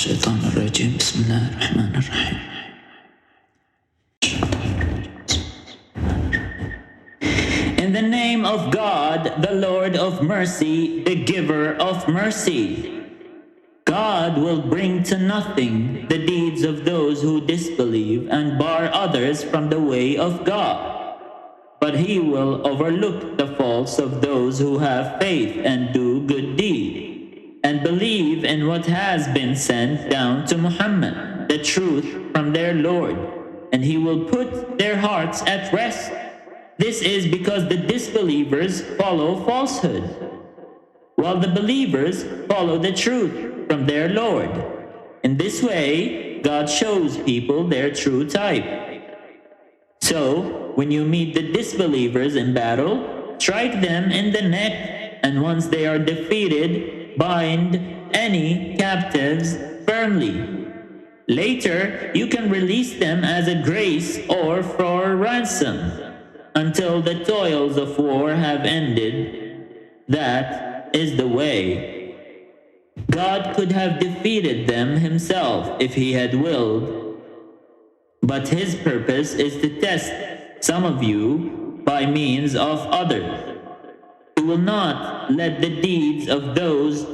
الشيطان الرجيم بسم الله الرحمن الرحيم. In the name of God, the Lord of mercy, the giver of mercy. God will bring to nothing the deeds of those who disbelieve and bar others from the way of God. But he will overlook the faults of those who have faith and do good deeds, and believe in what has been sent down to Muhammad, the truth from their Lord, and he will put their hearts at rest. This is because the disbelievers follow falsehood, while the believers follow the truth from their Lord. In this way, God shows people their true type. So, when you meet the disbelievers in battle, strike them in the neck, and once they are defeated, bind any captives firmly. Later, you can release them as a grace or for ransom, until the toils of war have ended. That is the way. God could have defeated them himself if he had willed, but his purpose is to test some of you by means of others. He will not let the deeds of those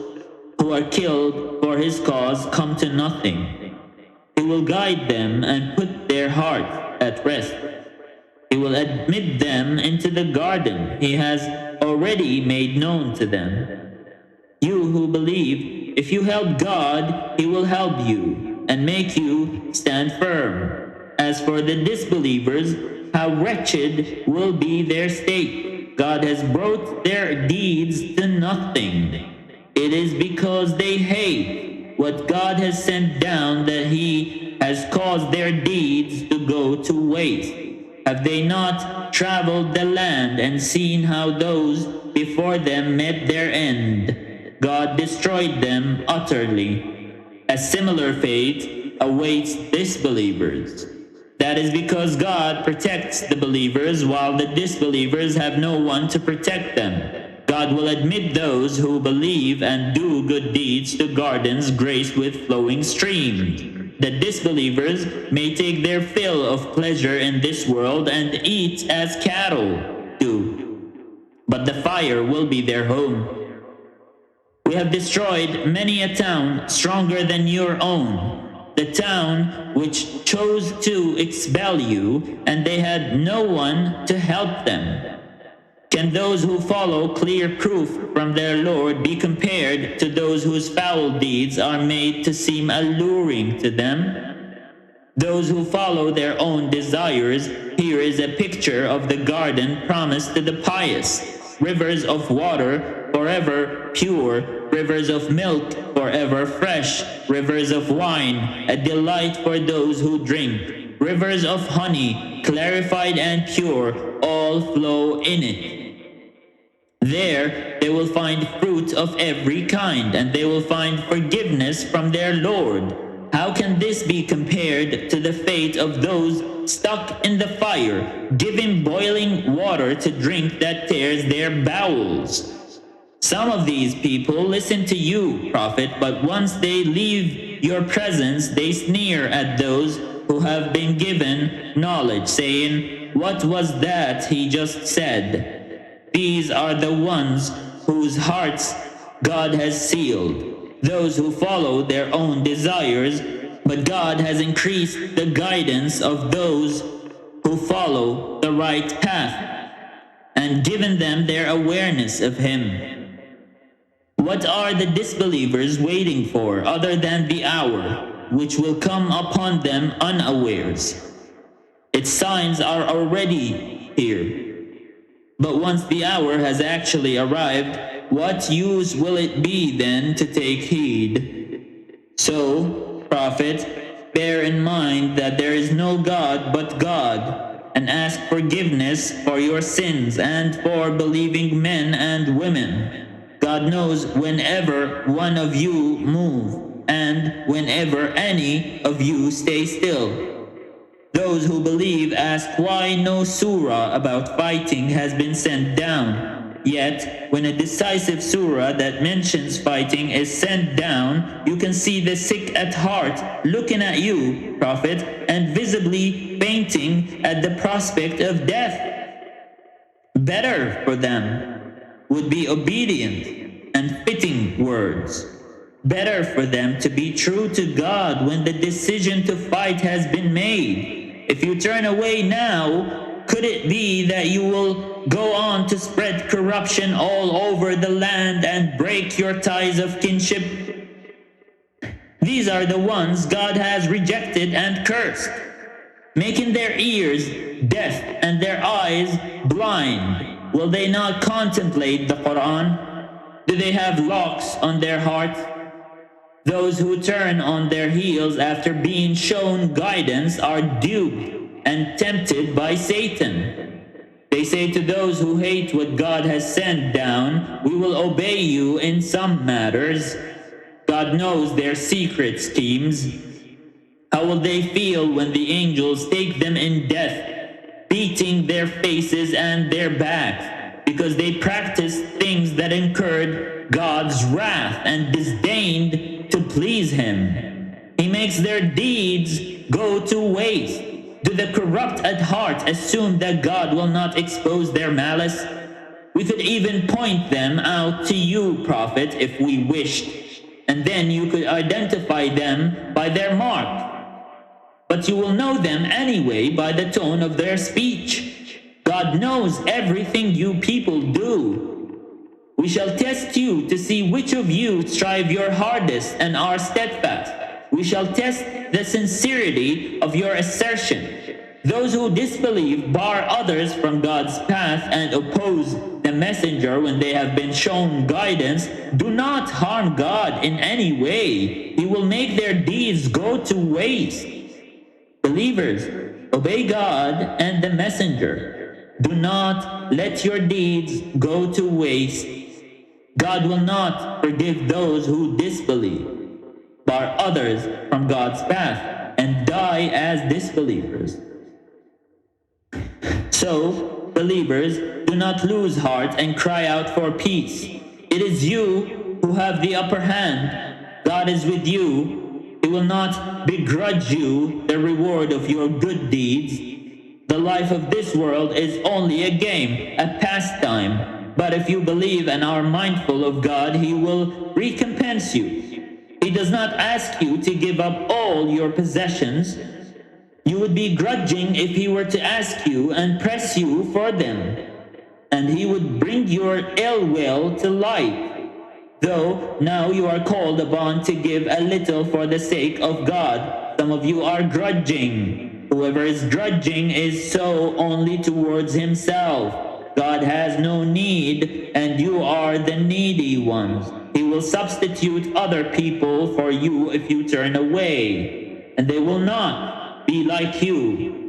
who are killed for his cause come to nothing. He will guide them and put their hearts at rest. He will admit them into the garden he has already made known to them. You who believe, if you help God, he will help you and make you stand firm. As for the disbelievers, how wretched will be their state. God has brought their deeds to nothing. It is because they hate what God has sent down that he has caused their deeds to go to waste. Have they not traveled the land and seen how those before them met their end? God destroyed them utterly. A similar fate awaits disbelievers. That is because God protects the believers while the disbelievers have no one to protect them. God will admit those who believe and do good deeds to gardens graced with flowing streams. The disbelievers may take their fill of pleasure in this world and eat as cattle do, but the fire will be their home. We have destroyed many a town stronger than your own, the town which chose to expel you, and they had no one to help them. Can those who follow clear proof from their Lord be compared to those whose foul deeds are made to seem alluring to them? Those who follow their own desires, here is a picture of the garden promised to the pious. Rivers of water forever pure, rivers of milk forever fresh, rivers of wine, a delight for those who drink, rivers of honey, clarified and pure, all flow in it. There they will find fruit of every kind, and they will find forgiveness from their Lord. How can this be compared to the fate of those stuck in the fire, given boiling water to drink that tears their bowels? Some of these people listen to you, Prophet, but once they leave your presence, they sneer at those who have been given knowledge, saying, "What was that he just said?" These are the ones whose hearts God has sealed, those who follow their own desires, but God has increased the guidance of those who follow the right path and given them their awareness of him. What are the disbelievers waiting for other than the hour, which will come upon them unawares? Its signs are already here. But once the hour has actually arrived, what use will it be then to take heed? So, Prophet, bear in mind that there is no God but God, and ask forgiveness for your sins and for believing men and women. God knows whenever one of you move, and whenever any of you stay still. Those who believe ask why no surah about fighting has been sent down. Yet, when a decisive surah that mentions fighting is sent down, you can see the sick at heart looking at you, Prophet, and visibly fainting at the prospect of death. Better for them would be obedient and fitting words. Better for them to be true to God when the decision to fight has been made. If you turn away now, could it be that you will go on to spread corruption all over the land and break your ties of kinship? These are the ones God has rejected and cursed, making their ears deaf and their eyes blind. Will they not contemplate the Quran? Do they have locks on their hearts? Those who turn on their heels after being shown guidance are duped and tempted by Satan. They say to those who hate what God has sent down, "We will obey you in some matters." God knows their secret schemes. How will they feel when the angels take them in death, beating their faces and their backs, because they practiced things that incurred God's wrath and disdained to please Him? He makes their deeds go to waste. Do the corrupt at heart assume that God will not expose their malice? We could even point them out to you, Prophet, if we wished, and then you could identify them by their mark. But you will know them anyway by the tone of their speech. God knows everything you people do. We shall test you to see which of you strive your hardest and are steadfast. We shall test the sincerity of your assertion. Those who disbelieve bar others from God's path and oppose the messenger when they have been shown guidance do not harm God in any way. He will make their deeds go to waste. Believers, obey God and the messenger. Do not let your deeds go to waste. God will not forgive those who disbelieve, bar others from God's path, and die as disbelievers. So, believers, do not lose heart and cry out for peace. It is you who have the upper hand. God is with you. He will not begrudge you the reward of your good deeds. The life of this world is only a game, a pastime. But if you believe and are mindful of God, He will recompense you. He does not ask you to give up all your possessions. You would be grudging if He were to ask you and press you for them, and He would bring your ill will to light. Though now you are called upon to give a little for the sake of God, some of you are grudging. Whoever is grudging is so only towards himself. God has no need, and you are the needy ones. He will substitute other people for you if you turn away, and they will not be like you.